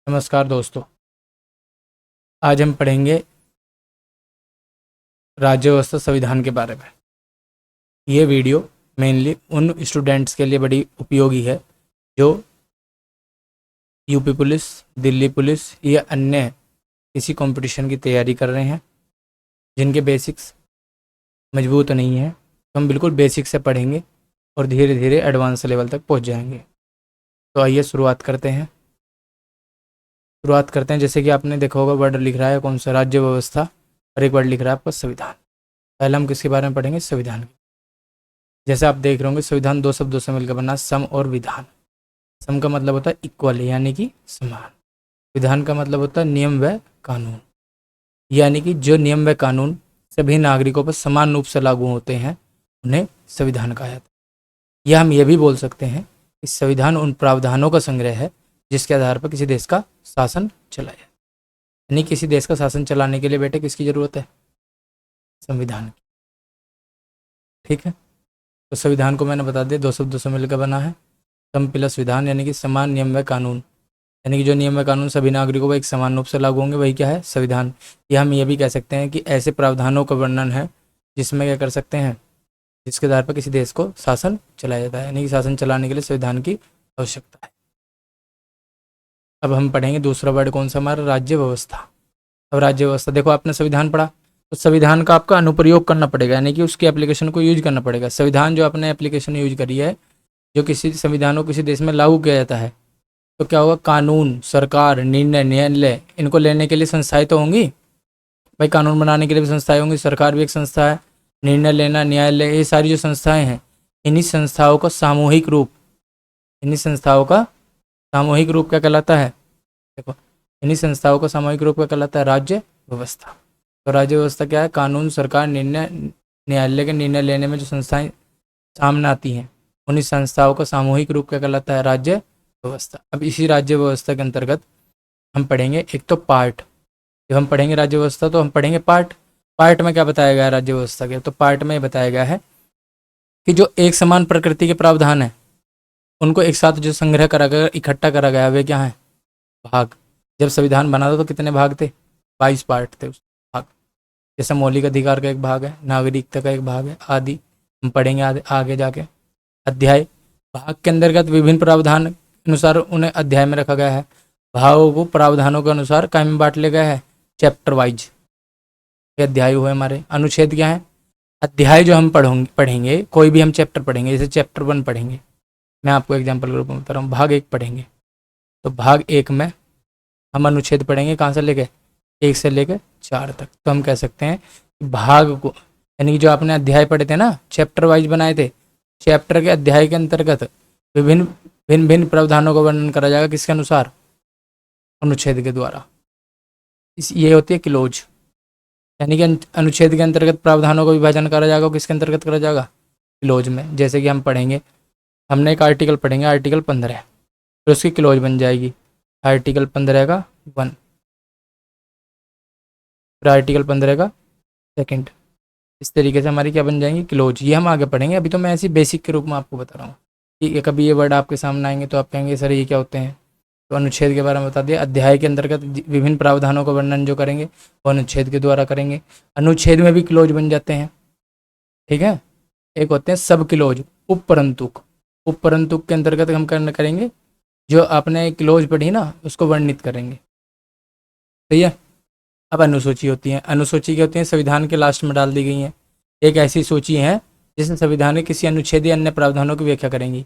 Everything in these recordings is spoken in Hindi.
नमस्कार दोस्तों। आज हम पढ़ेंगे राज्य व्यवस्था संविधान के बारे में। ये वीडियो मेनली उन स्टूडेंट्स के लिए बड़ी उपयोगी है जो यूपी पुलिस, दिल्ली पुलिस या अन्य किसी कंपटीशन की तैयारी कर रहे हैं, जिनके बेसिक्स मजबूत नहीं है। तो हम बिल्कुल बेसिक से पढ़ेंगे और धीरे धीरे एडवांस लेवल तक पहुंच जाएंगे। तो आइए शुरुआत करते हैं। जैसे कि आपने देखा होगा, वर्ड लिख रहा है कौन सा, राज्य व्यवस्था, और एक वर्ड लिख रहा है आपका संविधान। पहले हम किसके बारे में पढ़ेंगे? संविधान के। जैसे आप देख रहे होंगे, संविधान दो शब्दों से मिलकर बना, सम और विधान। सम का मतलब होता है इक्वल, यानी कि समान। विधान का मतलब होता है नियम व कानून, यानी कि जो नियम व कानून सभी नागरिकों पर समान रूप से लागू होते हैं उन्हें संविधान कहा जाता है। या हम ये भी बोल सकते हैं कि संविधान उन प्रावधानों का संग्रह है जिसके आधार पर किसी देश का शासन चलाया जाए। यानी किसी देश का शासन चलाने के लिए बेटे किसकी जरूरत है? संविधान की। ठीक है, तो संविधान को मैंने बता दिया दो शब्दों से मिलकर बना है, सम प्लस विधान, यानी कि समान नियम व कानून। यानी कि जो नियम व कानून सभी नागरिकों पर एक समान रूप से लागू होंगे वही क्या है? संविधान। या हम ये भी कह सकते हैं कि ऐसे प्रावधानों का वर्णन है जिसमें क्या कर सकते हैं, जिसके आधार पर किसी देश को शासन चलाया जाता है। यानी कि शासन चलाने के लिए संविधान की आवश्यकता है। अब हम पढ़ेंगे दूसरा वर्ड कौन सा हमारा? राज्य व्यवस्था। अब राज्य व्यवस्था देखो, आपने संविधान पढ़ा तो संविधान का आपका अनुप्रयोग करना पड़ेगा, यानी कि उसकी एप्लीकेशन को यूज करना पड़ेगा। संविधान जो आपने एप्लीकेशन यूज करी है, जो किसी संविधान को किसी देश में लागू किया जाता है, तो क्या होगा? कानून, सरकार, निर्णय, न्यायालय, इनको लेने के लिए संस्थाएं तो होंगी भाई। कानून बनाने के लिए भी संस्थाएं होंगी, सरकार भी एक संस्था है, निर्णय लेना, न्यायालय, ये सारी जो संस्थाएं हैं, इन्हीं संस्थाओं का सामूहिक रूप क्या कहलाता है? देखो, इन्हीं संस्थाओं का सामूहिक रूप क्या कहलाता है? राज्य व्यवस्था। तो राज्य व्यवस्था क्या है? कानून, सरकार, निर्णय, न्यायालय के निर्णय लेने में जो संस्थाएं सामने आती हैं, उन्हीं संस्थाओं का सामूहिक रूप क्या कहलाता है? राज्य व्यवस्था। अब इसी राज्य व्यवस्था के अंतर्गत हम पढ़ेंगे एक तो पार्ट। जब हम पढ़ेंगे राज्य व्यवस्था तो हम पढ़ेंगे पार्ट। पार्ट में क्या बताया गया है राज्य व्यवस्था के? तो पार्ट में बताया गया है कि जो एक समान प्रकृति के प्रावधान है उनको एक साथ जो संग्रह करा गया, इकट्ठा करा गया, वे क्या है? भाग। जब संविधान बना था तो कितने भाग थे? 22 पार्ट थे उस भाग। जैसे मौलिक अधिकार का एक भाग है, नागरिकता का एक भाग है, आदि हम पढ़ेंगे आगे जाके। अध्याय, भाग के अंतर्गत विभिन्न प्रावधान अनुसार उन्हें अध्याय में रखा गया है। भागों को प्रावधानों के अनुसार काय में बांट लिया गया है? Chapter wise. ये अध्याय हुए हमारे। अनुच्छेद क्या है? अध्याय जो हम पढ़ेंगे, कोई भी हम चैप्टर पढ़ेंगे, जैसे चैप्टर 1 पढ़ेंगे, मैं आपको एग्जाम्पल के रूप में बता रहा हूँ, भाग 1 पढ़ेंगे, तो भाग 1 में हम अनुच्छेद पढ़ेंगे कहाँ से लेके? 1 से लेकर 4 तक। तो हम कह सकते हैं कि भाग को, यानी कि जो आपने अध्याय पढ़े थे ना, चैप्टर वाइज बनाए थे, चैप्टर के अध्याय के अंतर्गत विभिन्न भिन्न भिन्न प्रावधानों का वर्णन करा जाएगा, किसके अनुसार? अनुच्छेद के द्वारा। ये होती है क्लोज, यानी कि अनुच्छेद के अंतर्गत प्रावधानों का विभाजन करा जाएगा, किसके अंतर्गत करा जाएगा? क्लोज में। जैसे कि हम पढ़ेंगे, हमने एक आर्टिकल पढ़ेंगे, आर्टिकल 15, फिर उसकी क्लोज बन जाएगी आर्टिकल 15 का 1, फिर आर्टिकल 15 का 2। इस तरीके से हमारी क्या बन जाएंगी? क्लोज। ये हम आगे पढ़ेंगे, अभी तो मैं ऐसी बेसिक के रूप में आपको बता रहा हूँ कि कभी ये वर्ड आपके सामने आएंगे तो आप कहेंगे सर ये क्या होते हैं। तो अनुच्छेद के बारे में बता दिया। अध्याय के अंतर्गत विभिन्न प्रावधानों का वर्णन जो करेंगे वो अनुच्छेद के द्वारा करेंगे। अनुच्छेद में भी क्लोज बन जाते हैं, ठीक है। एक होते हैं सब क्लोज, उपपरंतुक। उपपरंतुक के अंतर्गत हम करेंगे जो आपने क्लोज पढ़ी ना, उसको वर्णित करेंगे, सही है। अब अनुसूची होती है। अनुसूची क्या होती है? संविधान के लास्ट में डाल दी गई हैं। एक ऐसी सूची है जिसमें संविधान के किसी अनुच्छेद या अन्य प्रावधानों की व्याख्या करेंगी,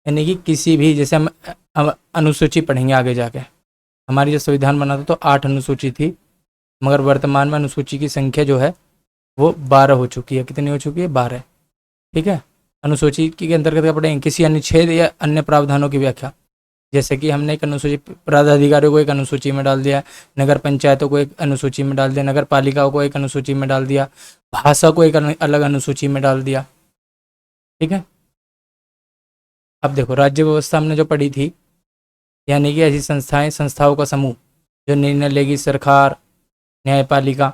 यानी कि किसी भी, जैसे हम अनुसूची पढ़ेंगे आगे जाके। हमारी जो संविधान बना था तो 8 अनुसूची थी, मगर वर्तमान में अनुसूची की संख्या जो है वो 12 हो चुकी है। कितनी हो चुकी है? 12, ठीक है। अनुसूची के अंतर्गत क्या पढ़ेंगे? किसी अनुच्छेद या अन्य प्रावधानों की व्याख्या। जैसे कि हमने एक अनुसूची, पदाधिकारियों को एक अनुसूची में डाल दिया, नगर पंचायतों को एक अनुसूची में डाल दिया, नगर पालिकाओं को एक अनुसूची में डाल दिया, भाषा को एक अलग अनुसूची में डाल दिया, ठीक है। अब देखो, राज्य व्यवस्था हमने जो पढ़ी थी, यानी कि ऐसी संस्थाओं का समूह जो निर्णय लेगी, सरकार, न्यायपालिका।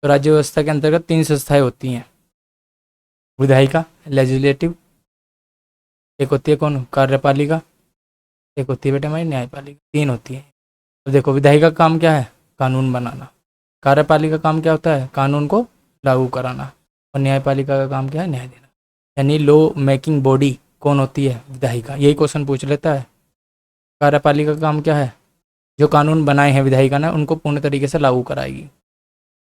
तो राज्य व्यवस्था के अंतर्गत 3 संस्थाएं होती हैं, विधायिका, लेजिस्लेटिव, एक होती है कौन? कार्यपालिका, एक होती है बेटा हमारी न्यायपालिका। 3 होती है। तो देखो विधायिका का काम क्या है, कानून बनाना। कार्यपालिका का काम क्या होता है, कानून को लागू कराना। और न्यायपालिका का काम क्या है, न्याय देना। यानी लॉ मेकिंग बॉडी कौन होती है, विधायिका। यही क्वेश्चन पूछ लेता है। कार्यपालिका का काम क्या है, जो कानून बनाए हैं विधायिका ने उनको पूर्ण तरीके से लागू कराएगी।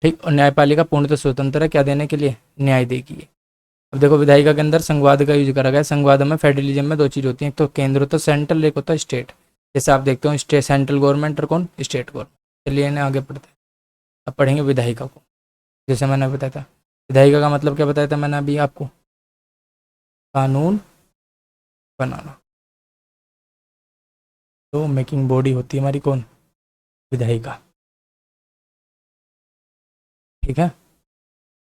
ठीक। और न्यायपालिका पूर्णतः स्वतंत्र है, क्या देने के लिए, न्याय देगी। अब देखो विधायिका के अंदर संघवाद का यूज करा गया है। संघवाद में फेडरलिज्म में दो चीज होती है, एक तो केंद्र होता है सेंट्रल, एक होता है स्टेट। जैसे आप देखते हो स्टेट सेंट्रल गवर्नमेंट और कौन, स्टेट गवर्नमेंट। चलिए इन्हें आगे पढ़ते हैं। अब पढ़ेंगे विधायिका को। जैसे मैंने बताया था, विधायिका का मतलब क्या बताया था मैंने अभी आपको, कानून बनाना। तो मेकिंग बॉडी होती है हमारी कौन, विधायिका। ठीक है।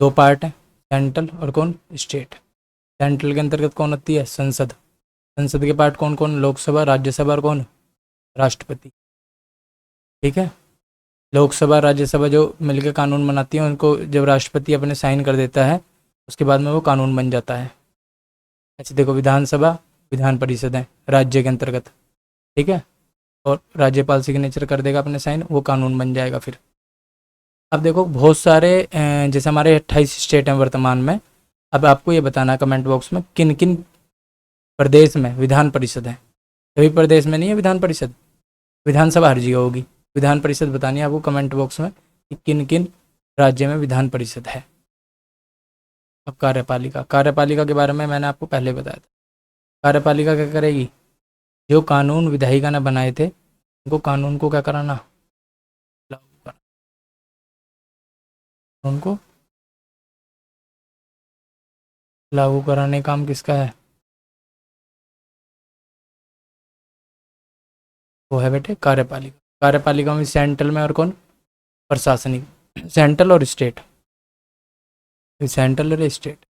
दो पार्ट है, सेंट्रल और कौन, स्टेट। सेंट्रल के अंतर्गत कौन आती है, संसद। संसद के पार्ट कौन कौन, लोकसभा, राज्यसभा और कौन, राष्ट्रपति। ठीक है। लोकसभा राज्यसभा जो मिलकर कानून बनाती है, उनको जब राष्ट्रपति अपने साइन कर देता है उसके बाद में वो कानून बन जाता है। ऐसे देखो विधानसभा, विधान परिषद है राज्य के अंतर्गत। ठीक है। और राज्यपाल सिग्नेचर कर देगा अपने साइन, वो कानून बन जाएगा फिर। अब देखो बहुत सारे जैसे हमारे 28 स्टेट हैं वर्तमान में। अब आपको ये बताना है कमेंट बॉक्स में किन किन प्रदेश में विधान परिषद है। सभी प्रदेश में नहीं है विधान परिषद, विधानसभा हर जगह होगी। विधान परिषद बतानी है आपको कमेंट बॉक्स में कि किन किन राज्य में विधान परिषद है। अब कार्यपालिका, कार्यपालिका के बारे में मैंने आपको पहले बताया था। कार्यपालिका क्या करेगी, जो कानून विधायिका ने बनाए थे उनको कानून को क्या कराना, लागू कराना। उनको लागू कराने का काम किसका है, वो है बेटे कार्यपालिका। कार्यपालिका में सेंट्रल में और कौन, प्रशासनिक। सेंट्रल और स्टेट, सेंट्रल और स्टेट।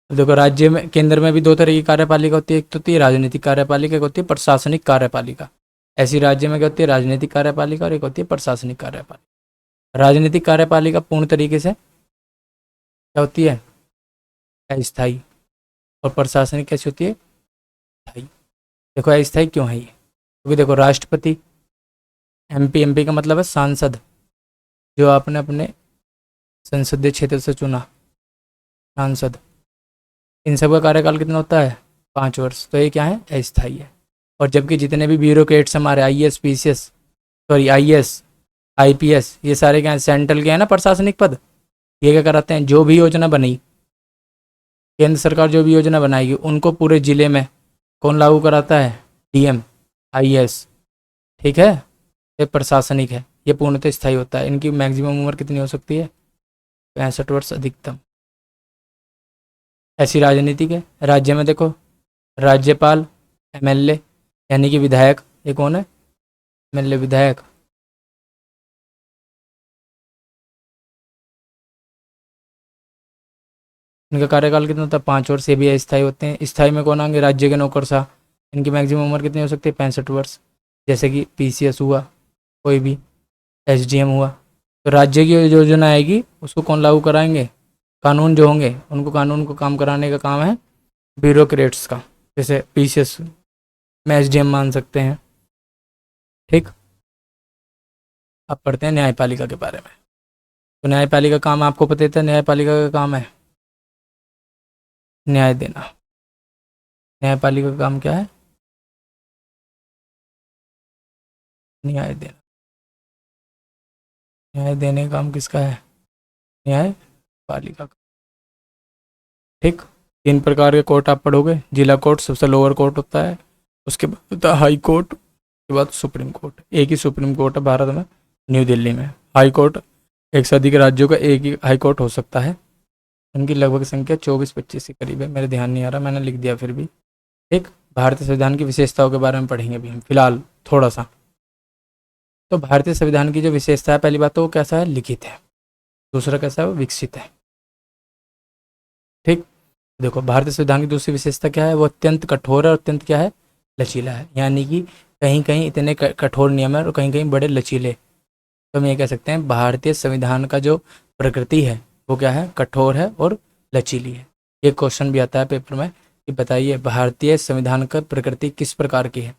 देखो राज्य में, केंद्र में भी दो तरह की कार्यपालिका होती है, एक तो होती है राजनीतिक कार्यपालिका, एक होती है प्रशासनिक कार्यपालिका। ऐसी राज्य में क्या होती है, राजनीतिक कार्यपालिका और एक होती है प्रशासनिक कार्यपालिका। राजनीतिक कार्यपालिका पूर्ण तरीके से क्या होती है, अस्थायी। और प्रशासनिक कैसी होती है, स्थायी। देखो अस्थायी क्यों है ये, क्योंकि देखो राष्ट्रपति, एमपी, एमपी का मतलब है सांसद, जो आपने अपने संसदीय क्षेत्र से चुना, सांसद। इन सब का कार्यकाल कितना होता है, 5 वर्ष। तो ये क्या है, अस्थायी है। और जबकि जितने भी ब्यूरोक्रेट्स हमारे IAS PCS, sorry IAS IPS, ये सारे क्या है, सेंट्रल के हैं ना प्रशासनिक पद। ये क्या कराते हैं, जो भी योजना बनी, केंद्र सरकार जो भी योजना बनाएगी उनको पूरे जिले में कौन लागू कराता है, डीएम, आईएएस। ठीक है। ये प्रशासनिक है, ये पूर्णतः स्थायी होता है। इनकी मैक्सिमम उम्र कितनी हो सकती है, 65 वर्ष अधिकतम। ऐसी राजनीतिक है। राज्य में देखो राज्यपाल, एमएलए यानी कि विधायक, ये कौन है, एमएलए विधायक। इनका कार्यकाल कितना होता है, 5 वर्ष। ये भी अस्थायी होते हैं। स्थायी में कौन आएंगे, राज्य के नौकरशाह। इनकी मैक्सिमम उम्र कितनी हो सकती है, 65 वर्ष। जैसे कि पीसीएस हुआ, कोई भी एसडीएम हुआ। तो राज्य की जो योजना आएगी उसको कौन लागू कराएंगे, कानून जो होंगे उनको, कानून को काम कराने का काम है ब्यूरोक्रेट्स का। जैसे पीसीएस में एसडीएम मान सकते हैं। ठीक। अब पढ़ते हैं न्यायपालिका के बारे में। तो न्यायपालिका का काम आपको पता था, न्यायपालिका का काम है न्याय देना। न्यायपालिका का काम क्या है, न्याय देना। न्याय देने का काम किसका है, न्यायपालिका का। ठीक। 3 प्रकार के कोर्ट आप पढ़ोगे, जिला कोर्ट सबसे लोअर कोर्ट होता है, उसके बाद होता है हाई कोर्ट, उसके बाद सुप्रीम कोर्ट। एक ही सुप्रीम कोर्ट है भारत में, न्यू दिल्ली में। हाई कोर्ट, एक से अधिक राज्यों का एक ही हाई कोर्ट हो सकता है। उनकी लगभग संख्या 24-25 के करीब है, मेरे ध्यान नहीं आ रहा, मैंने लिख दिया फिर भी। ठीक। भारतीय संविधान की विशेषताओं के बारे में पढ़ेंगे अभी हम फिलहाल थोड़ा सा। तो भारतीय संविधान की जो विशेषता है, पहली बात तो वो कैसा है, लिखित है। दूसरा कैसा है, वो विकसित है। ठीक। देखो भारतीय संविधान की दूसरी विशेषता क्या है, वो अत्यंत कठोर है और अत्यंत क्या है, लचीला है। यानी कि कहीं कहीं इतने कठोर नियम है और कहीं कहीं बड़े लचीले। तो हम ये कह सकते हैं भारतीय संविधान का जो प्रकृति है वो क्या है, कठोर है और लचीली है। ये क्वेश्चन भी आता है पेपर में कि बताइए भारतीय संविधान का प्रकृति किस प्रकार की है।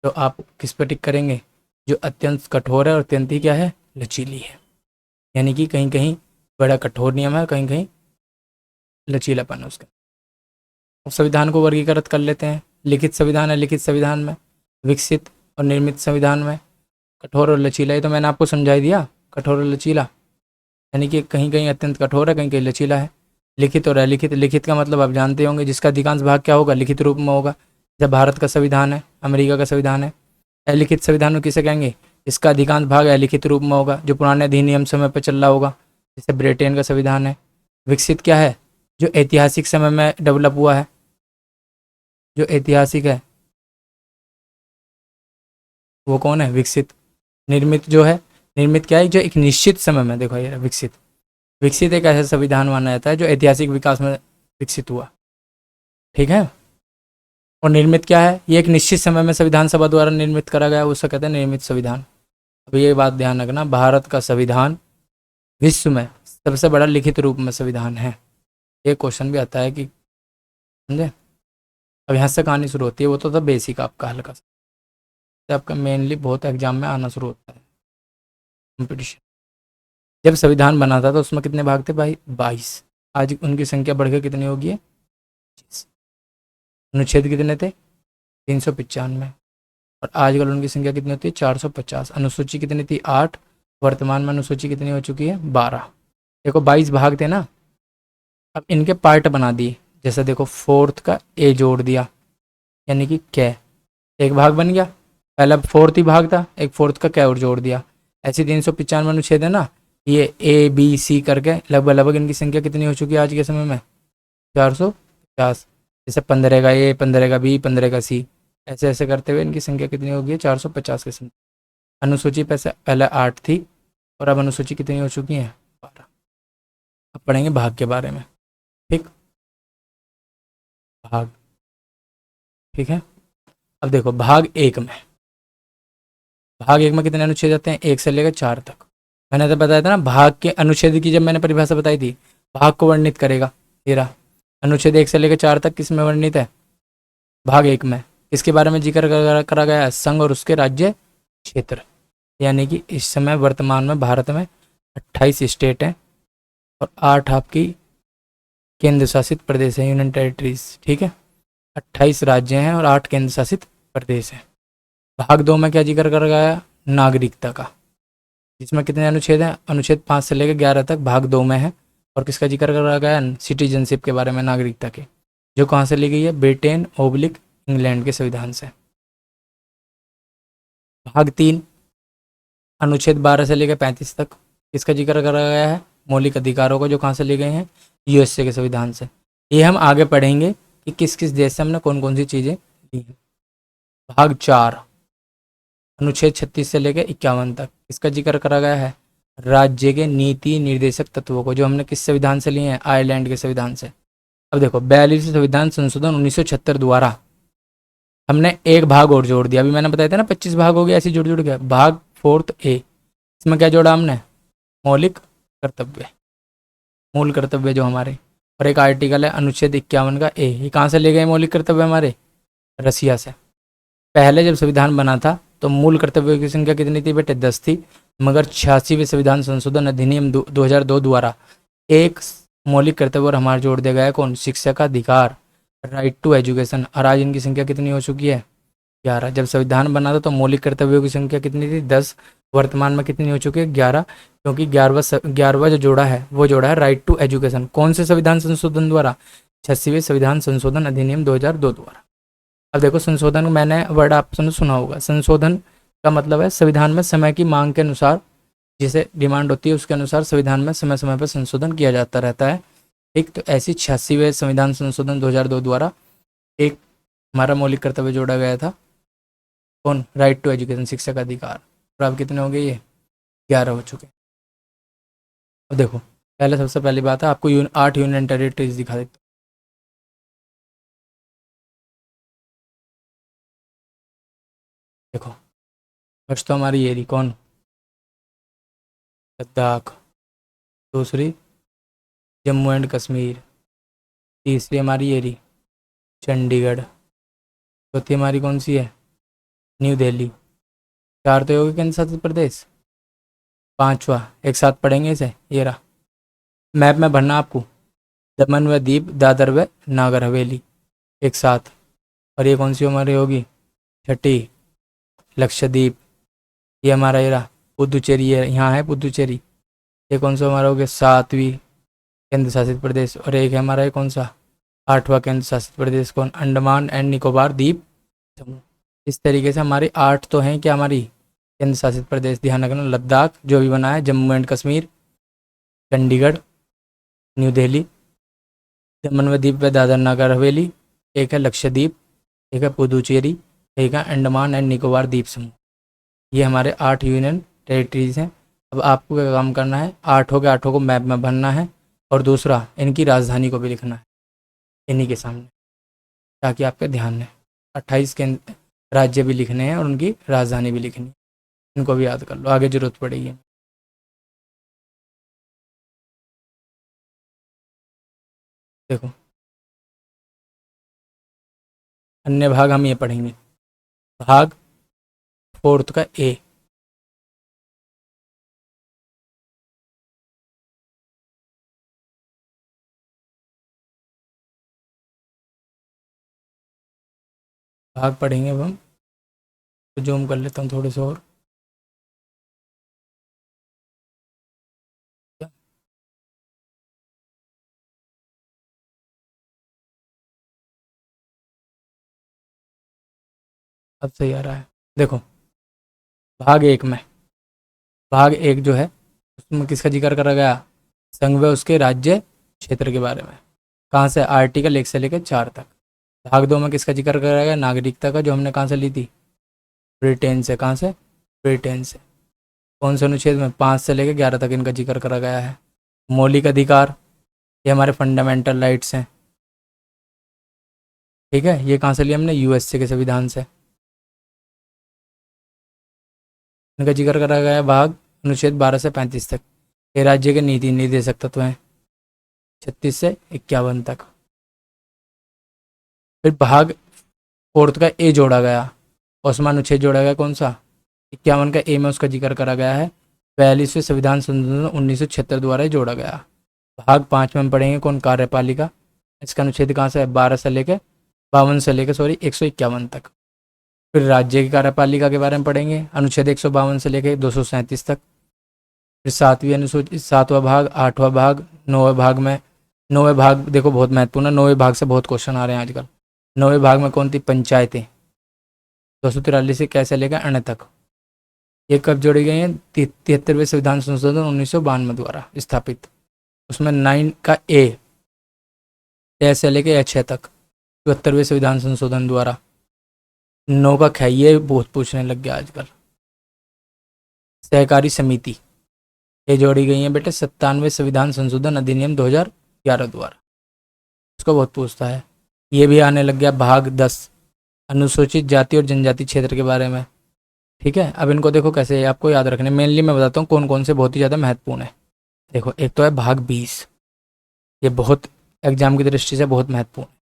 तो आप किस पर टिक करेंगे, जो अत्यंत कठोर है और अत्यंत ही क्या है, लचीली है। यानी कि कहीं कहीं बड़ा कठोर नियम है, कहीं कहीं लचीलापन है उसका। अब संविधान को वर्गीकृत कर लेते हैं। लिखित संविधान है, लिखित संविधान में, विकसित और निर्मित संविधान में, कठोर और लचीला। ये तो मैंने आपको समझा ही दिया, कठोर और लचीला, यानी कि कहीं कहीं अत्यंत कठोर है, कहीं कहीं लचीला है। लिखित और अलिखित, लिखित का मतलब आप जानते होंगे, जिसका अधिकांश भाग क्या होगा, लिखित रूप में होगा। जैसे भारत का संविधान है, अमेरिका का संविधान है। अलिखित संविधान में किसे कहेंगे, इसका अधिकांश भाग अलिखित रूप में होगा, जो पुराने अधिनियम समय पर चल रहा होगा, जैसे ब्रिटेन का संविधान है। विकसित क्या है, जो ऐतिहासिक समय में डेवलप हुआ है, जो ऐतिहासिक है वो कौन है, विकसित। निर्मित जो है, निर्मित क्या है, जो एक निश्चित समय में, देखो ये विकसित, विकसित एक ऐसा संविधान माना जाता है जो ऐतिहासिक विकास में विकसित हुआ, ठीक है। और निर्मित क्या है, ये एक निश्चित समय में संविधान सभा द्वारा निर्मित करा गया, उसको कहते हैं निर्मित संविधान। अब ये बात ध्यान रखना, भारत का संविधान विश्व में सबसे बड़ा लिखित रूप में संविधान है। ये क्वेश्चन भी आता है कि, समझे। अब यहाँ से कहानी शुरू होती है, वो तो था बेसिक आपका हल्का सा, तो आपका मेनली बहुत एग्जाम में आना शुरू होता है कंपटीशन। जब संविधान बना था तो उसमें कितने भाग थे भाई, 22। आज उनकी संख्या बढ़कर कितनी होगी है, 25। अनुच्छेद कितने थे, 395। और आजकल उनकी संख्या कितनी होती है, 450। अनुसूची कितनी थी, 8। वर्तमान में अनुसूची कितनी हो चुकी है, 12। देखो 22 भाग थे ना, अब इनके पार्ट बना दिए। जैसे देखो फोर्थ का ए जोड़ दिया, यानी कि कै, एक भाग बन गया। पहला फोर्थ ही भाग था, एक फोर्थ का कै और जोड़ दिया। ऐसे 395 अनुच्छेद है ना, ये ए बी सी करके लगभग लगभग इनकी संख्या कितनी हो चुकी है आज के समय में, 450। जैसे 15 का ए, 15 का बी, 15 का सी, ऐसे ऐसे करते हुए इनकी संख्या कितनी होगी है, 450 के समझ। अनुसूची पहले 8 थी और अब अनुसूची कितनी हो चुकी है, 12। अब पढ़ेंगे भाग के बारे में, ठीक। भाग, ठीक है। अब देखो भाग एक में, भाग एक में कितने अनुच्छेद आते हैं, 1 से लेकर 4 तक। मैंने तो बताया था ना, भाग के अनुच्छेद की जब मैंने परिभाषा बताई थी, भाग को वर्णित करेगा। ये रहा अनुच्छेद 1 से लेकर 4 तक, किस में वर्णित है, भाग एक में। इसके बारे में जिक्र करा गया है, संघ और उसके राज्य क्षेत्र। यानी कि इस समय वर्तमान में भारत में 28 स्टेट हैं और 8 आपकी केंद्र शासित प्रदेश हैं, यूनियन टेरिटरीज, ठीक है। 28 राज्य हैं और 8 केंद्र शासित प्रदेश हैं। भाग 2 में क्या जिक्र करा गया, नागरिकता का, जिसमें कितने अनुच्छेद हैं, अनुच्छेद 5 से लेकर 11 तक भाग 2 में है। और किसका जिक्र करा गया है, सिटीजनशिप के बारे में, नागरिकता के, जो कहाँ से ली गई है, ब्रिटेन ओब्लिक इंग्लैंड के संविधान से। भाग 3 अनुच्छेद 12 से लेकर 35 तक, इसका जिक्र करा गया है, मौलिक अधिकारों को, जो कहाँ से लिए गए हैं, यूएसए के संविधान से। ये हम आगे पढ़ेंगे कि किस किस देश से हमने कौन कौन सी चीज़ें ली हैं। भाग 4 अनुच्छेद 36 से लेकर 51 तक, इसका जिक्र करा गया है, राज्य के नीति निर्देशक तत्वों को, जो हमने किस संविधान से लिए हैं, आयरलैंड के संविधान से। अब देखो 42वें संविधान संशोधन 1976 द्वारा हमने एक भाग और जोड़ दिया। अभी मैंने बताया था ना 25 भाग हो गया, ऐसे जुड़ जुड़ गया। भाग 4 इसमें क्या जोड़ा हमने, मौलिक कर्तव्य, मूल कर्तव्य जो हमारे। और एक आर्टिकल है अनुच्छेद 51 का ए, ये कहाँ से ले गए मौलिक कर्तव्य हमारे, रसिया से। पहले जब संविधान बना था तो मूल कर्तव्यों की संख्या कितनी थी बेटे, 10 थी। मगर 86वें संविधान संशोधन अधिनियम 2002 द्वारा एक मौलिक कर्तव्य और हमारा जोड़ दिया गया है, कौन, शिक्षा का अधिकार, राइट टू एजुकेशन। और आज इनकी संख्या कितनी हो चुकी है, 11। जब संविधान बना था तो मौलिक कर्तव्यों की संख्या कितनी थी, 10। वर्तमान में कितनी हो चुकी है, 11। क्योंकि 11वां जो जोड़ा है वो जोड़ा है राइट टू एजुकेशन। कौन से संविधान संशोधन द्वारा, 86वें संविधान संशोधन अधिनियम 2002 द्वारा। अब देखो संशोधन, मैंने वर्ड आपने सुना होगा, संशोधन का मतलब है संविधान में समय की मांग के अनुसार, जिसे डिमांड होती है उसके अनुसार संविधान में समय समय पर संशोधन किया जाता रहता है, ठीक। तो ऐसी 86वें संविधान संशोधन 2002 द्वारा एक हमारा मौलिक कर्तव्य जोड़ा गया था, कौन, राइट टू एजुकेशन, शिक्षा का अधिकार। और अब कितने हो गए ये, 11 हो चुके। अब देखो पहले, सबसे पहली बात है आपको 8 यूनियन टेरिटरीज दिखा देता हूँ। देखो फर्स्ट तो हमारी ये रही, कौन, लद्दाख। दूसरी जम्मू एंड कश्मीर। तीसरी हमारी ये रही, चंडीगढ़। चौथी हमारी कौन सी है, न्यू दिल्ली। चार तो होगी केंद्र शासित प्रदेश, पांचवा एक साथ पढ़ेंगे इसे, ये रहा। मैप में भरना आपको, दमन व दीप, दादर व नागर हवेली एक साथ। और ये कौन सी हमारी होगी, छठी, लक्षद्वीप। ये हमारा ये रहा पुदुचेरी, ये यहाँ है पुदुचेरी। ये कौन सा हमारा हो गया, सातवीं केंद्र शासित प्रदेश। और एक है हमारा ये कौन सा, आठवां केंद्र शासित प्रदेश, कौन, अंडमान एंड निकोबार द्वीप समूह। इस तरीके से हमारी आठ तो हैं क्या हमारी केंद्र शासित प्रदेश, ध्यान रखना। लद्दाख जो भी बना है, जम्मू एंड कश्मीर, चंडीगढ़, न्यू दिल्ली, दमन व दीप व दादर नगर हवेली, एक है लक्षद्वीप, एक है पुदुचेरी, एक है अंडमान एंड निकोबार द्वीप समूह। ये हमारे 8 यूनियन टेरिटरीज हैं। अब आपको क्या काम करना है, आठों के आठों को मैप में भरना है, और दूसरा इनकी राजधानी को भी लिखना है इन्हीं के सामने, ताकि आपके ध्यान में 28 के राज्य भी लिखने हैं और उनकी राजधानी भी लिखनी है। इनको भी याद कर लो, आगे जरूरत पड़ेगी। देखो अन्य भाग हम ये पढ़ेंगे, भाग फोर्थ का ए। भाग पढ़ेंगे अब हम, तो जूम कर लेता हूँ थोड़े से और। अब सही आ रहा है। देखो भाग एक में, भाग एक जो है उसमें किसका जिक्र करा गया, संघ व उसके राज्य क्षेत्र के बारे में। कहाँ से, आर्टिकल 1 से लेकर 4 तक। भाग दो में किसका जिक्र करा गया, नागरिकता का, जो हमने कहाँ से ली थी, ब्रिटेन से। कहाँ से, ब्रिटेन से। कौन से अनुच्छेद में, 5 से लेकर 11 तक इनका जिक्र करा गया है। मौलिक अधिकार, ये हमारे फंडामेंटल राइट्स हैं, ठीक है। ये कहाँ से लिया हमने, यूएसए के संविधान से। इनका जिक्र करा गया है भाग अनुच्छेद 12 से 35 तक। ये राज्य के नीति निर्देशक तत्व हैं, 36 से 51 तक। फिर भाग फोर्थ का ए जोड़ा गया, उसमें अनुच्छेद जोड़ा गया कौन सा, 51 का ए में उसका जिक्र करा गया है, 42वें संविधान संशोधन 1976 द्वारा ही जोड़ा गया। भाग 5 में हम पढ़ेंगे कौन, कार्यपालिका। इसका अनुच्छेद कहाँ से है, 12 से लेकर 52 से लेकर 151 तक। फिर राज्य की कार्यपालिका के बारे में पढ़ेंगे, अनुच्छेद 152 से लेकर 237 तक। फिर सातवीं अनुसूचित, सातवां भाग, आठवां भाग, नौवें भाग में, नौवें भाग देखो बहुत महत्वपूर्ण है, नौवें भाग से बहुत क्वेश्चन आ रहे हैं आजकल। नौवें भाग में कौन थी, पंचायतें, 243 से कैसे लेकर अन्य तक। ये कब जोड़ी गई हैं, 73वें संविधान संशोधन 1992 द्वारा स्थापित। उसमें 9 का ए, से लेकर छः तक, 74वें संविधान संशोधन द्वारा। 9 का ख, ये बहुत पूछने लग गया आजकल। सहकारी समिति, ये जोड़ी गई है बेटे 97वें संविधान संशोधन अधिनियम 2011 द्वारा, उसको बहुत पूछता है। ये भी आने लग गया भाग 10, अनुसूचित जाति और जनजाति क्षेत्र के बारे में, ठीक है। अब इनको देखो कैसे आपको याद रखने, मेनली मैं बताता हूँ कौन कौन से बहुत ही ज़्यादा महत्वपूर्ण है। देखो एक तो है भाग 20, ये बहुत एग्जाम की दृष्टि से बहुत महत्वपूर्ण है।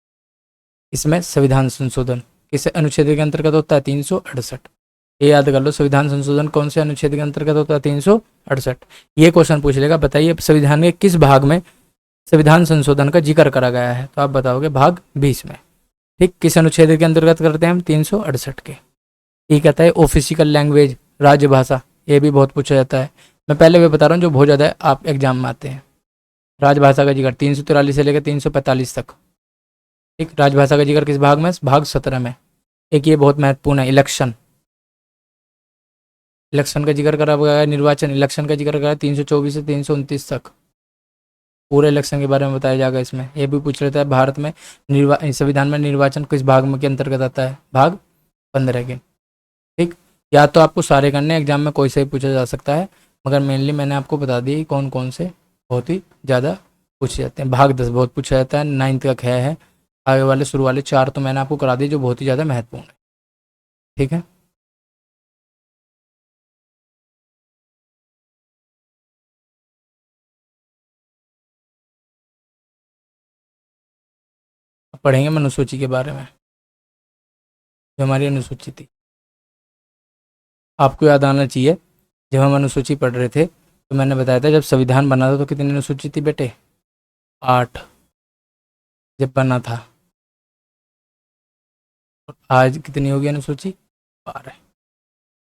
इसमें संविधान संशोधन किस अनुच्छेद के अंतर्गत होता है, 368। ये याद कर लो, संविधान संशोधन कौन से अनुच्छेद के अंतर्गत होता है, 368। ये क्वेश्चन पूछ लेगा, बताइए संविधान के किस भाग में संविधान संशोधन का जिक्र करा गया है, तो आप बताओगे भाग 20 में, ठीक। किस अनुच्छेद के अंतर्गत करते हैं हम, 368 के। ये कहता है ऑफिशियल लैंग्वेज, राजभाषा, ये भी बहुत पूछा जाता है। मैं पहले भी बता रहा हूँ जो बहुत ज़्यादा आप एग्जाम में आते हैं। राजभाषा का जिक्र 343 से लेकर 345 तक, ठीक। राजभाषा का जिक्र किस भाग में, भाग 17 में। एक ये बहुत महत्वपूर्ण है, इलेक्शन, इलेक्शन का जिक्र करा गया है। निर्वाचन, इलेक्शन का जिक्र करा है 324 से 329 तक, पूरे इलेक्शन के बारे में बताया जाएगा इसमें। ये भी पूछ लेता है भारत में संविधान में निर्वाचन किस भाग में के अंतर्गत आता है, भाग 15 के, ठीक। या तो आपको सारे करने एग्जाम में कोई से भी पूछा जा सकता है, मगर मेनली मैंने आपको बता दी कौन कौन से बहुत ही ज़्यादा पूछे जाते हैं। भाग 10 बहुत पूछा जाता है, 9th का ख है। आगे वाले शुरू वाले 4 तो मैंने आपको करा दी जो बहुत ही ज़्यादा महत्वपूर्ण है, ठीक है। अब पढ़ेंगे हम अनुसूची के बारे में, जो हमारी अनुसूची थी। आपको याद आना चाहिए, जब हम अनुसूची पढ़ रहे थे तो मैंने बताया था जब संविधान बना था तो कितनी अनुसूची थी बेटे? 8 जब बना था। और आज कितनी होगी अनुसूची? 12।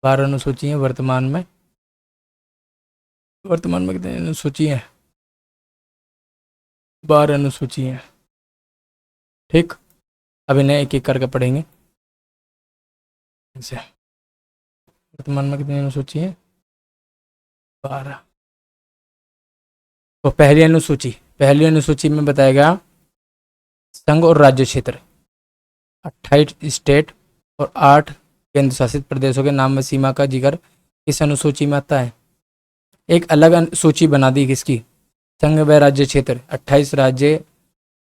12 अनुसूची है वर्तमान में। वर्तमान में कितनी अनुसूची है? 12 अनुसूची है। ठीक, अब इन्हें एक एक करके पढ़ेंगे इनसे। वर्तमान में कितनी अनुसूची है? 12। तो पहली अनुसूची में बताया गया संघ और राज्य क्षेत्र, 28 स्टेट और 8 केंद्र शासित प्रदेशों के नाम व सीमा का जिक्र इस अनुसूची में आता है। एक अलग सूची बना दी किसकी? संघ व राज्य क्षेत्र, 28 राज्य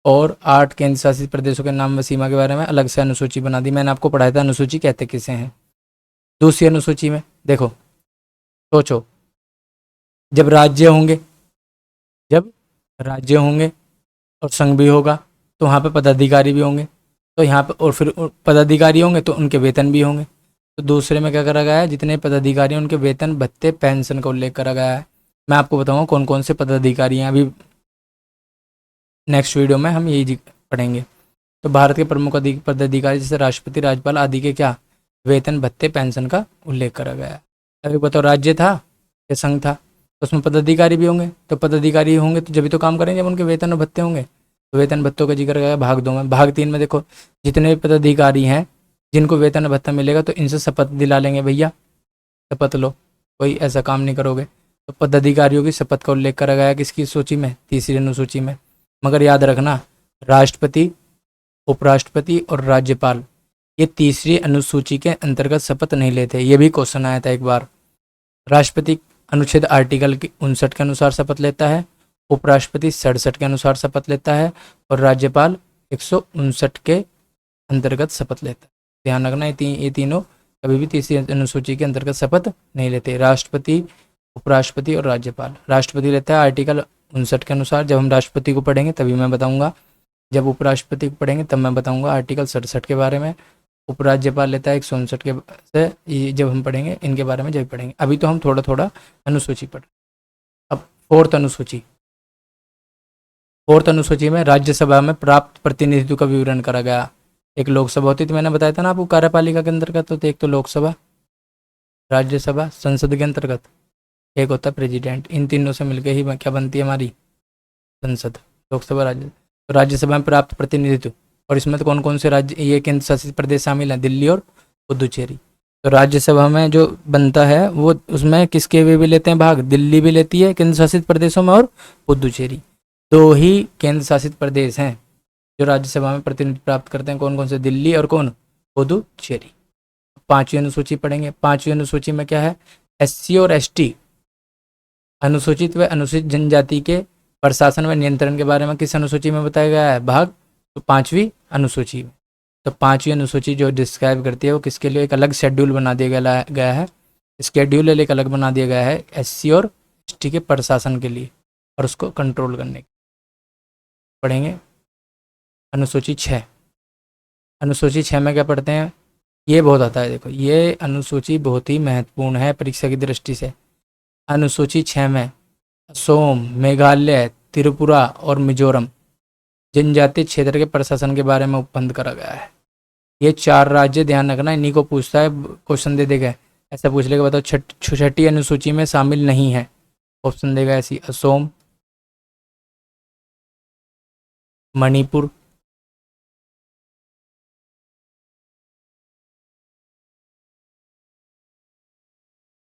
और 8 केंद्र शासित प्रदेशों के नाम व सीमा के बारे में अलग से अनुसूची बना दी। मैंने आपको पढ़ाया था अनुसूची कहते किसे हैं। दूसरी अनुसूची में देखो, सोचो, जब राज्य होंगे, जब राज्य होंगे और संघ भी होगा तो वहाँ पे पदाधिकारी भी होंगे, तो यहाँ पे और फिर पदाधिकारी होंगे तो उनके वेतन भी होंगे। तो दूसरे में क्या करा गया है? जितने पदाधिकारी हैं उनके वेतन भत्ते पेंशन का उल्लेख करा गया है। मैं आपको बताऊंगा कौन कौन से पदाधिकारी हैं, अभी नेक्स्ट वीडियो में हम यही पढ़ेंगे। तो भारत के प्रमुख पदाधिकारी जैसे राष्ट्रपति, राज्यपाल आदि के क्या वेतन भत्ते पेंशन का उल्लेख करा गया है। अभी बताओ, राज्य था या संघ था? तो उसमें पदाधिकारी भी होंगे, तो पदाधिकारी होंगे तो जब भी तो काम करेंगे जब उनके वेतन और भत्ते होंगे। तो वेतन भत्तों का जिक्र गया भाग 2 में। भाग 3 में देखो, जितने भी पदाधिकारी हैं जिनको वेतन और भत्ता मिलेगा तो इनसे शपथ दिला लेंगे, भैया शपथ लो, कोई ऐसा काम नहीं करोगे। तो पदाधिकारियों की शपथ का उल्लेख करा गया है किसकी सूची में? तीसरी अनुसूची में। मगर याद रखना, राष्ट्रपति, उपराष्ट्रपति और राज्यपाल ये तीसरी अनुसूची के अंतर्गत शपथ नहीं लेते। ये भी क्वेश्चन आया था एक बार। राष्ट्रपति अनुच्छेद आर्टिकल 59 के अनुसार शपथ लेता है, उपराष्ट्रपति 67 के अनुसार शपथ लेता है और राज्यपाल 159 के अंतर्गत शपथ लेता है। ध्यान रखना, ये तीनों कभी भी तीसरी अनुसूची के अंतर्गत शपथ नहीं लेते। राष्ट्रपति, उपराष्ट्रपति और राज्यपाल। राष्ट्रपति लेता है आर्टिकल 59 के अनुसार। जब हम राष्ट्रपति को पढ़ेंगे तभी मैं बताऊंगा, जब उपराष्ट्रपति को पढ़ेंगे तब मैं बताऊंगा आर्टिकल 67 के बारे में। उपराज्यपाल लेता है 159 के से, ये जब हम पढ़ेंगे इनके बारे में जब पढ़ेंगे। अभी तो हम थोड़ा थोड़ा अनुसूची पढ़। अब फोर्थ अनुसूची। फोर्थ अनुसूची में राज्यसभा में प्राप्त प्रतिनिधित्व का विवरण करा गया। एक लोकसभा होती थी, मैंने बताया था ना आपको, कार्यपालिका के अंतर्गत होती है। एक तो लोकसभा, राज्यसभा संसद के अंतर्गत, एक होता है प्रेसिडेंट। इन तीनों से मिलकर ही क्या बनती है हमारी संसद, लोकसभा, राज्य। तो राज्यसभा में प्राप्त प्रतिनिधित्व, और इसमें तो कौन कौन से राज्य, ये केंद्र शासित प्रदेश शामिल हैं, दिल्ली और पुदुचेरी। तो राज्यसभा में जो बनता है वो उसमें किसके भी लेते हैं भाग? दिल्ली भी लेती है केंद्र शासित प्रदेशों में, और पुदुचेरी। दो ही केंद्र शासित प्रदेश हैं जो राज्यसभा में प्रतिनिधित्व प्राप्त करते हैं। कौन कौन से? दिल्ली और कौन? पुदुचेरी। पांचवी अनुसूची पढ़ेंगे। पांचवी अनुसूची में क्या है? एससी और एसटी, अनुसूचित व अनुसूचित जनजाति के प्रशासन व नियंत्रण के बारे में किस अनुसूची में बताया गया है भाग? तो पांचवी अनुसूची में। तो पांचवी अनुसूची जो डिस्क्राइब करती है वो किसके लिए एक अलग शेड्यूल बना दिया गया है, स्केड्यूल एक अलग बना दिया गया है एससी और एसटी के प्रशासन के लिए और उसको कंट्रोल करने के। पढ़ेंगे अनुसूची 6। अनुसूची 6 में क्या पढ़ते हैं? ये बहुत आता है, देखो ये अनुसूची बहुत ही महत्वपूर्ण है परीक्षा की दृष्टि से। अनुसूची 6 में असोम, मेघालय, त्रिपुरा और मिजोरम जनजातीय क्षेत्र के प्रशासन के बारे में उपबंध करा गया है। ये 4 राज्य, ध्यान रखना, इन्हीं को पूछता है, क्वेश्चन दे देगा ऐसा पूछ लेगा, बताओ छठी अनुसूची में शामिल नहीं है। ऑप्शन देगा ऐसी: असोम, मणिपुर,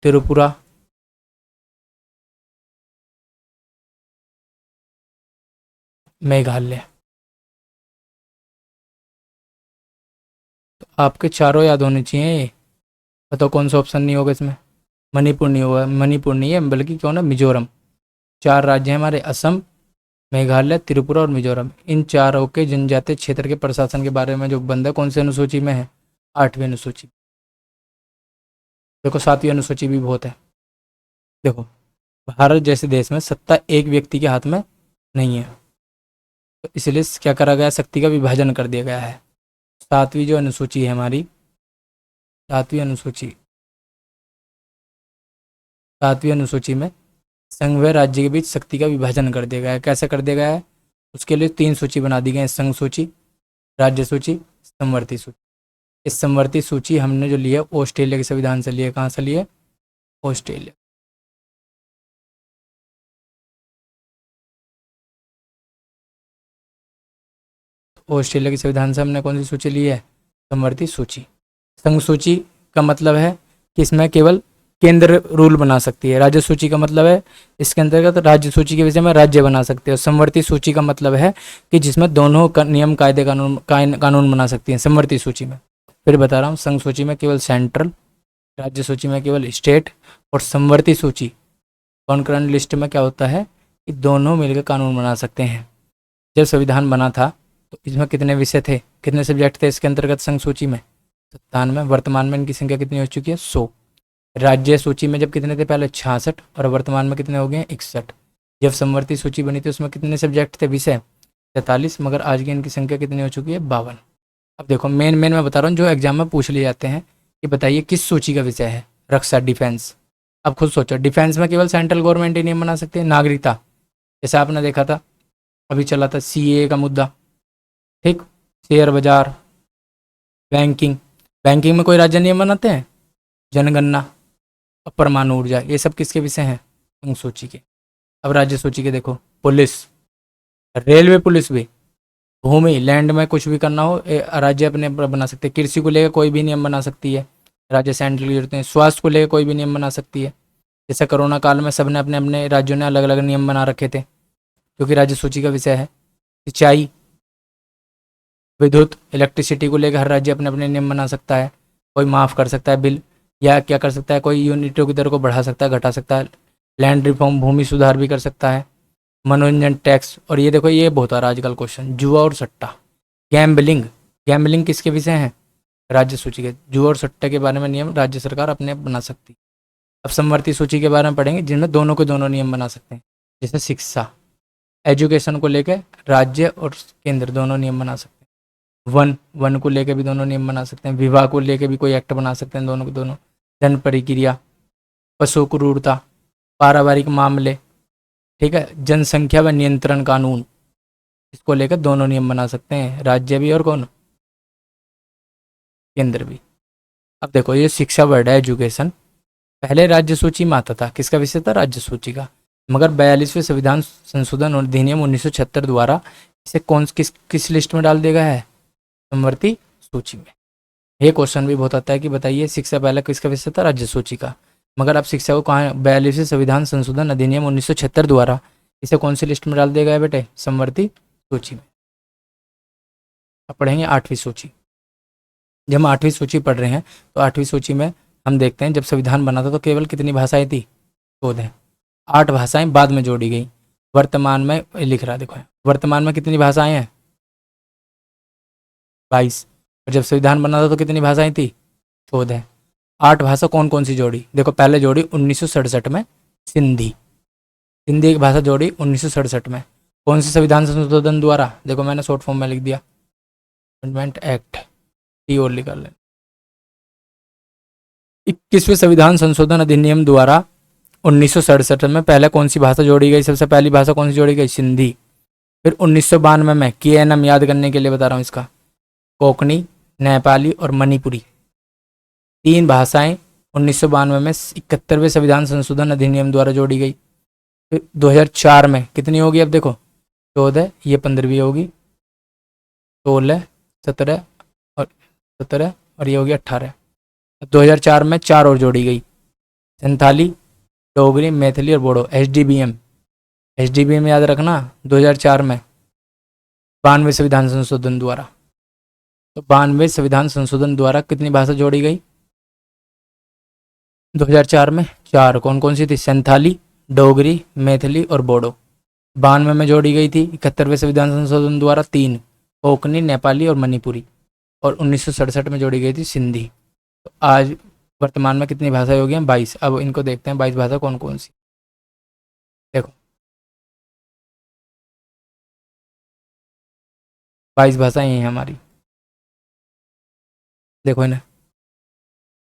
त्रिपुरा, मेघालय। तो आपके चारों याद होने चाहिए। बताओ कौन सा ऑप्शन नहीं होगा इसमें? मणिपुर नहीं होगा, मणिपुर नहीं है बल्कि क्यों ना मिजोरम। 4 राज्य हैं हमारे, असम, मेघालय, त्रिपुरा और मिजोरम। इन चारों के जनजातीय क्षेत्र के प्रशासन के बारे में जो बंद है कौन सी अनुसूची में है? 8वीं अनुसूची। देखो 7वीं अनुसूची भी बहुत है। देखो, भारत जैसे देश में सत्ता एक व्यक्ति के हाथ में नहीं है, तो इसलिए क्या करा गया? शक्ति का विभाजन कर दिया गया है। 7वीं जो अनुसूची है हमारी, 7वीं अनुसूची, 7वीं अनुसूची में संघ व राज्य के बीच शक्ति का विभाजन कर दिया गया है। कैसे कर दिया गया है? उसके लिए 3 सूची बना दी गई है, संघ सूची, राज्य सूची, समवर्ती सूची। इस समवर्ती सूची हमने जो ली है ऑस्ट्रेलिया के संविधान से ली है। कहाँ से ली है? ऑस्ट्रेलिया। ऑस्ट्रेलिया के संविधान से हमने कौन सी सूची ली है? समवर्ती सूची। संघ सूची का मतलब है कि इसमें केवल केंद्र रूल बना सकती है। राज्य सूची का मतलब है इसके अंतर्गत राज्य सूची के विषय में राज्य बना सकते हैं। समवर्ती सूची का मतलब है कि जिसमें दोनों नियम कायदे कानून बना सकती हैं समवर्ती सूची में। फिर बता रहा हूँ, संघ सूची में केवल सेंट्रल, राज्य सूची में केवल स्टेट, और समवर्ती सूची कॉन्करेंट लिस्ट में क्या होता है कि दोनों मिलकर कानून बना सकते हैं। जब संविधान बना था तो इसमें कितने विषय थे, कितने सब्जेक्ट थे इसके अंतर्गत संघ सूची में? 97। वर्तमान में इनकी संख्या कितनी हो चुकी है? 100। राज्य सूची में जब कितने थे? पहले 66, और वर्तमान में कितने हो गए? 61। जब समवर्ती सूची बनी थी उसमें कितने सब्जेक्ट थे, विषय? 43, मगर आज की इनकी संख्या कितनी हो चुकी है? 52। अब देखो मेन मैं बता रहा हूँ जो एग्जाम में पूछ लिए जाते हैं कि बताइए किस सूची का विषय है? रक्षा, डिफेंस। अब खुद सोचो, डिफेंस में केवल सेंट्रल गवर्नमेंट ही नियम बना सकते हैं। नागरिकता, जैसे आपने देखा था अभी चला था CAA का मुद्दा, ठीक। शेयर बाजार, बैंकिंग, बैंकिंग में कोई राज्य नियम बनाते हैं? जनगणना, परमाणु ऊर्जा, ये सब किसके विषय हैं? संघ सूची के। अब राज्य सूची के देखो, पुलिस, रेलवे पुलिस भी, भूमि, लैंड में कुछ भी करना हो राज्य अपने बना सकते हैं। कृषि को लेकर कोई भी नियम बना सकती है, राज्य सेंट्रल की जरूरत है। स्वास्थ्य को लेकर कोई भी नियम बना सकती है। जैसे कोरोना काल में सबने अपने अपने राज्यों ने अलग अलग नियम बना रखे थे, क्योंकि राज्य सूची का विषय है। सिंचाई, विद्युत, इलेक्ट्रिसिटी को लेकर हर राज्य अपने अपने नियम बना सकता है। कोई माफ़ कर सकता है बिल, या क्या कर सकता है, कोई यूनिटों की दर को बढ़ा सकता है, घटा सकता है। लैंड रिफॉर्म, भूमि सुधार भी कर सकता है। मनोरंजन टैक्स, और ये देखो ये बहुत आ रहा है आजकल क्वेश्चन, जुआ और सट्टा। गैम्बलिंग, गैम्बलिंग किसके विषय हैं? राज्य सूची के। जुआ और सट्टे के बारे में नियम राज्य सरकार अपने बना सकती है। अब समवर्ती सूची के बारे में पढ़ेंगे जिनमें दोनों के दोनों नियम बना सकते हैं। जैसे शिक्षा, एजुकेशन को लेकर राज्य और केंद्र दोनों नियम बना सकते हैं। वन को लेकर भी दोनों नियम बना सकते हैं। विवाह को लेकर भी कोई एक्ट बना सकते हैं, दोनों को दोनों। धन प्रक्रिया, पशु क्रूरता, पारिवारिक मामले, ठीक है, जनसंख्या व नियंत्रण कानून, इसको लेकर दोनों नियम बना सकते हैं, राज्य भी और कौन? केंद्र भी। अब देखो ये शिक्षा वर्ड है, एजुकेशन, पहले राज्य सूची में आता था। किसका विषय था? राज्य सूची का। मगर 42वें संविधान संशोधन अधिनियम 1976 द्वारा इसे किस लिस्ट में डाल दिया गया है? समवर्ती सूची में। ये क्वेश्चन भी बहुत आता है कि बताइए शिक्षा पहले किसका विषय था? राज्य सूची का। मगर अब शिक्षा को कहाँ? 42वें संविधान संशोधन अधिनियम 1976 द्वारा इसे कौन सी लिस्ट में डाल दिया गया है बेटे? समवर्ती सूची में। अब पढ़ेंगे 8वीं सूची। जब हम 8वीं सूची पढ़ रहे हैं तो 8वीं सूची में हम देखते हैं जब संविधान बना था तो केवल कितनी भाषाएं थी? 14। 8 भाषाएं बाद में जोड़ी गई। वर्तमान में लिख रहा देखो, वर्तमान में कितनी भाषाएं हैं? 22। और जब संविधान बना था तो कितनी भाषाएं थी? 14। 8 भाषा कौन कौन सी जोड़ी? देखो पहले जोड़ी 1967 में सिंधी, हिंदी एक भाषा जोड़ी 1967 में। कौन सी संविधान संशोधन द्वारा? देखो मैंने शॉर्ट फॉर्म में लिख दिया, अमेंडमेंट एक्ट, टी और लिख लें। 21वें संविधान संशोधन अधिनियम द्वारा 1967 में पहले कौन सी भाषा जोड़ी गई? सबसे पहली भाषा कौन सी जोड़ी गई? सिंधी। फिर 1992 में KNM याद करने के लिए बता रहा हूँ इसका, कोंकणी, नेपाली और मणिपुरी, 3 भाषाएं 1992 में 71वें संविधान संशोधन अधिनियम द्वारा जोड़ी गई। फिर 2004 में कितनी होगी? अब देखो 14, ये 15वीं होगी, 16, 17 और 17 और ये होगी 18। 2004 में 4 और जोड़ी गई, संथाली, डोगरी, मैथिली और Bodo. H D B M याद रखना 2004 में 92वें संविधान संशोधन द्वारा। तो 92वें संविधान संशोधन द्वारा कितनी भाषा जोड़ी गई 2004 में? 4। कौन कौन सी थी? संथाली, डोगरी, मैथिली और बोडो। 92 में जोड़ी गई थी 71वें संविधान संशोधन द्वारा 3, कोंकणी, नेपाली और मणिपुरी। और 1967 में जोड़ी गई थी सिंधी। तो आज वर्तमान में कितनी भाषाएं हो गई हैं? 22। अब इनको देखते हैं 22 भाषा कौन कौन सी। देखो 22 भाषाएं हैं हमारी, देखो इन्हें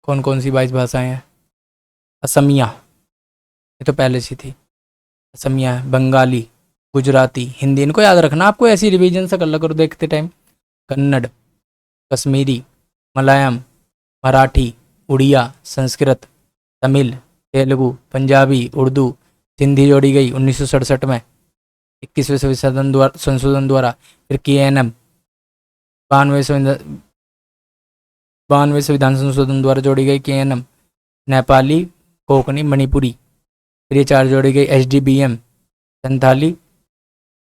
कौन कौन सी 22 भाषाएं हैं। असमिया, ये तो पहले से थी। असमिया है, बंगाली, गुजराती, हिंदी, इनको याद रखना आपको, ऐसी रिवीजन से कर लो करो देखते टाइम। कन्नड़, कश्मीरी, मलयालम, मराठी, उड़िया, संस्कृत, तमिल, तेलुगु, पंजाबी, उर्दू, सिंधी जोड़ी गई 1967 में 21वें संशोधन द्वारा। फिर KNM 92वें संविधान संशोधन द्वारा जोड़ी गई KNM, नेपाली, कोंकणी, मणिपुरी। फिर ये 4 जोड़ी गई HDBM, संथाली,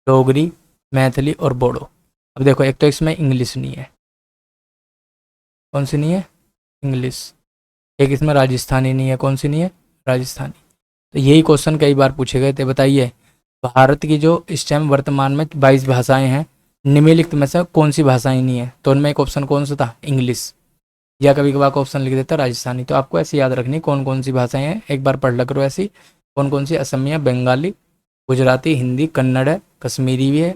डोगरी, मैथिली और बोडो। अब देखो एक तो इसमें इंग्लिश नहीं है, कौन सी नहीं है? इंग्लिश। एक इसमें राजस्थानी नहीं है, कौन सी नहीं है? राजस्थानी। तो यही क्वेश्चन कई बार पूछे गए थे। बताइए भारत की जो इस टाइम वर्तमान में 22 भाषाएं हैं, निम्नलिखित में से कौन सी भाषाएं नहीं है? तो उनमें एक ऑप्शन कौन सा था? इंग्लिश। या कभी कभार ऑप्शन लिख देता राजस्थानी। तो आपको ऐसे याद रखनी कौन कौन सी भाषाएं हैं, एक बार पढ़ ल करो ऐसी। कौन कौन सी? असमिया, बंगाली, गुजराती, हिंदी, कन्नड़ है, कश्मीरी भी है,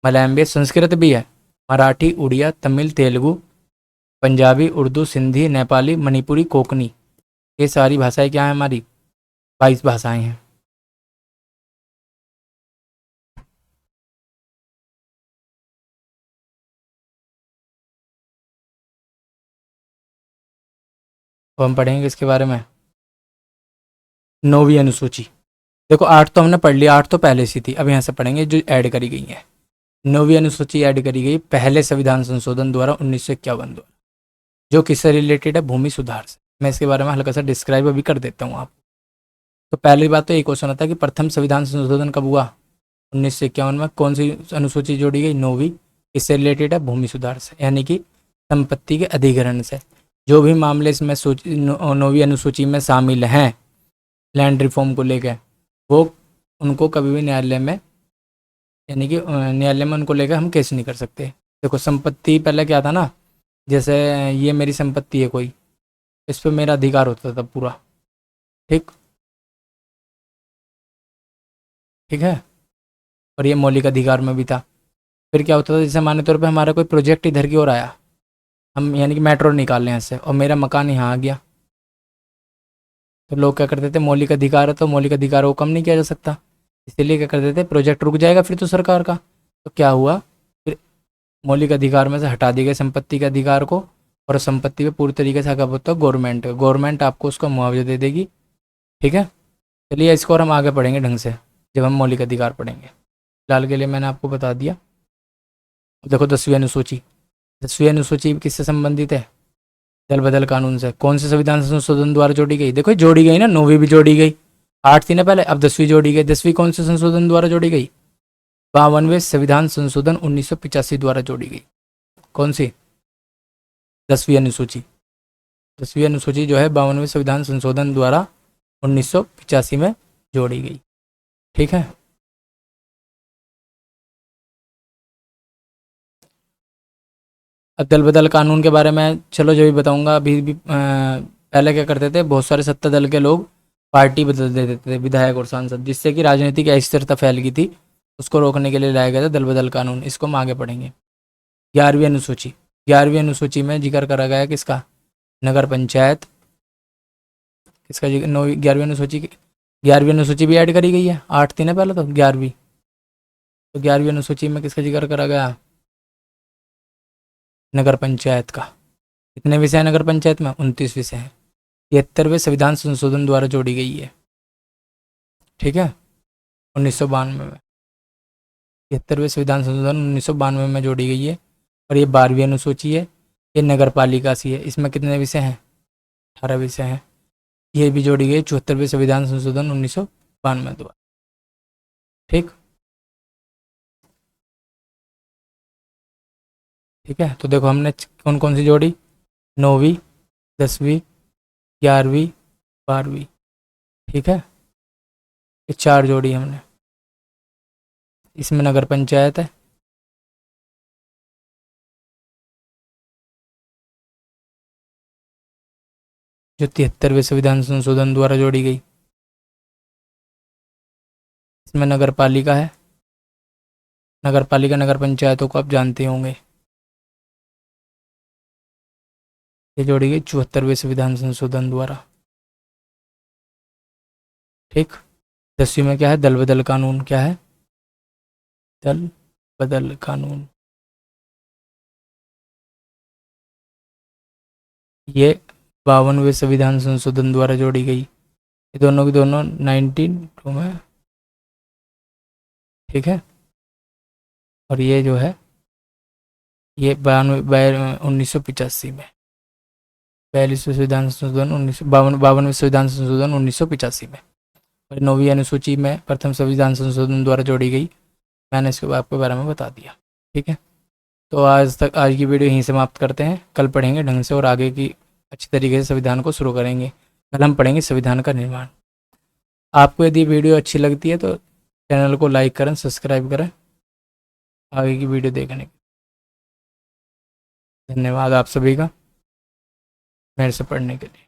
मलयालम भी है, संस्कृत भी है, मराठी, उड़िया, तमिल, तेलुगु, पंजाबी, उर्दू, सिंधी, नेपाली, मणिपुरी, कोंकणी। ये सारी भाषाएं क्या हैं हमारी? 22 भाषाएं हैं। तो हम पढ़ेंगे इसके बारे में। 9वीं अनुसूची। देखो 8 तो हमने पढ़ लिया, 8 तो पहले से थी। अब यहाँ से पढ़ेंगे जो ऐड करी गई है। 9वीं अनुसूची ऐड करी गई पहले संविधान संशोधन द्वारा 1951 द्वारा, जो किससे रिलेटेड है? भूमि सुधार से। मैं इसके बारे में हल्का सा डिस्क्राइब अभी कर देता हूँ आप। तो पहली बात तो एक क्वेश्चन आता है कि प्रथम संविधान संशोधन कब हुआ? 1951 में। कौन सी अनुसूची जोड़ी गई? 9वीं। इससे रिलेटेड है? भूमि सुधार से, यानी कि संपत्ति के अधिग्रहण से। जो भी मामले इसमें 9वीं अनुसूची में शामिल हैं लैंड रिफॉर्म को लेकर, वो उनको कभी भी न्यायालय में, यानी कि न्यायालय में उनको लेकर हम केस नहीं कर सकते। देखो संपत्ति पहले क्या था ना, जैसे ये मेरी संपत्ति है कोई, इस पर मेरा अधिकार होता था पूरा। ठीक, ठीक है। और ये मौलिक अधिकार में भी था। फिर क्या होता था, जैसे माने तौर पे हमारा कोई प्रोजेक्ट इधर की ओर आया, हम यानी कि मेट्रो निकाल लें यहाँ से, और मेरा मकान यहाँ आ गया, तो लोग क्या करते थे, मौलिक अधिकार है तो मौलिक अधिकार को कम नहीं किया जा सकता, इसीलिए क्या करते थे, प्रोजेक्ट रुक जाएगा फिर तो सरकार का। तो क्या हुआ, फिर मौलिक अधिकार में से हटा दिए गए संपत्ति के अधिकार को, और संपत्ति पे पूरी तरीके से हक होता है गवर्नमेंट आपको उसका मुआवजा दे देगी। ठीक है। चलिए इसको और हम आगे पढ़ेंगे ढंग से जब हम मौलिक अधिकार पढ़ेंगे। फिलहाल के लिए मैंने आपको बता दिया। देखो 10वीं अनुसूची। 10वीं अनुसूची किससे संबंधित है? दल बदल कानून से। कौन से संविधान संशोधन द्वारा जोड़ी गई? देखो जोड़ी गई ना, 9वीं भी जोड़ी गई, 8 थी ना पहले, अब 10वीं जोड़ी गई। 10वीं कौन से संशोधन द्वारा जोड़ी गई? 52वें संविधान संशोधन 1985 द्वारा जोड़ी गई। कौन सी? 10वीं अनुसूची। 10वीं अनुसूची जो है 52वें संविधान संशोधन द्वारा 1985 में जोड़ी गई। ठीक है। अब दल बदल कानून के बारे में चलो जो भी बताऊंगा। अभी भी पहले क्या करते थे, बहुत सारे सत्ता दल के लोग पार्टी बदल देते थे, विधायक और सांसद, जिससे कि राजनीतिक अस्थिरता फैल गई थी। उसको रोकने के लिए लाया गया था दल बदल कानून। इसको हम आगे पढ़ेंगे। 11वीं अनुसूची। 11वीं अनुसूची में जिक्र करा गया किसका? नगर पंचायत। किसका? 11वीं अनुसूची 11वीं अनुसूची भी ऐड करी गई है। 8 थी ना पहले, तो 11वीं। तो 11वीं अनुसूची में किसका जिक्र करा गया? नगर पंचायत का। कितने विषय हैं नगर पंचायत में? 29 विषय हैं। 73वें संविधान संशोधन द्वारा जोड़ी गई है। ठीक है। 1992 में। 73वें संविधान संशोधन 1992 में जोड़ी गई है। और ये 12वीं अनुसूची है। ये नगर पालिका सी है। इसमें कितने विषय हैं? 18 विषय हैं। ये भी जोड़ी गई 74वें संविधान संशोधन 1992 द्वारा। ठीक, ठीक है। तो देखो हमने कौन कौन सी जोड़ी? 9वीं, 10वीं, 11वीं, 12वीं। ठीक है। ये 4 जोड़ी हमने। इसमें नगर पंचायत है। जो 73वें संविधान संशोधन द्वारा जोड़ी गई। इसमें नगर पालिका है। नगर पालिका नगर पंचायतों को आप जानते होंगे। ये जोड़ी गई 74वें संविधान संशोधन द्वारा। ठीक। 10वीं में क्या है, दल बदल कानून। क्या है, दल बदल कानून। ये 52वें संविधान संशोधन द्वारा जोड़ी गई। ये दोनों की दोनों 1902 में, ठीक है। और ये जो है ये 1985 में, 42वें संविधान संशोधन 52वें संविधान संशोधन 1985 में। और 9वीं अनुसूची में प्रथम संविधान संशोधन द्वारा जोड़ी गई। मैंने इसके आपके बारे में बता दिया, ठीक है। तो आज की वीडियो यहीं समाप्त करते हैं। कल पढ़ेंगे ढंग से और आगे की अच्छी तरीके से संविधान को शुरू करेंगे। कल हम पढ़ेंगे संविधान का निर्माण। आपको यदि वीडियो अच्छी लगती है तो चैनल को लाइक करें, सब्सक्राइब करें आगे की वीडियो देखने के। धन्यवाद आप सभी का मेरे से पढ़ने के लिए।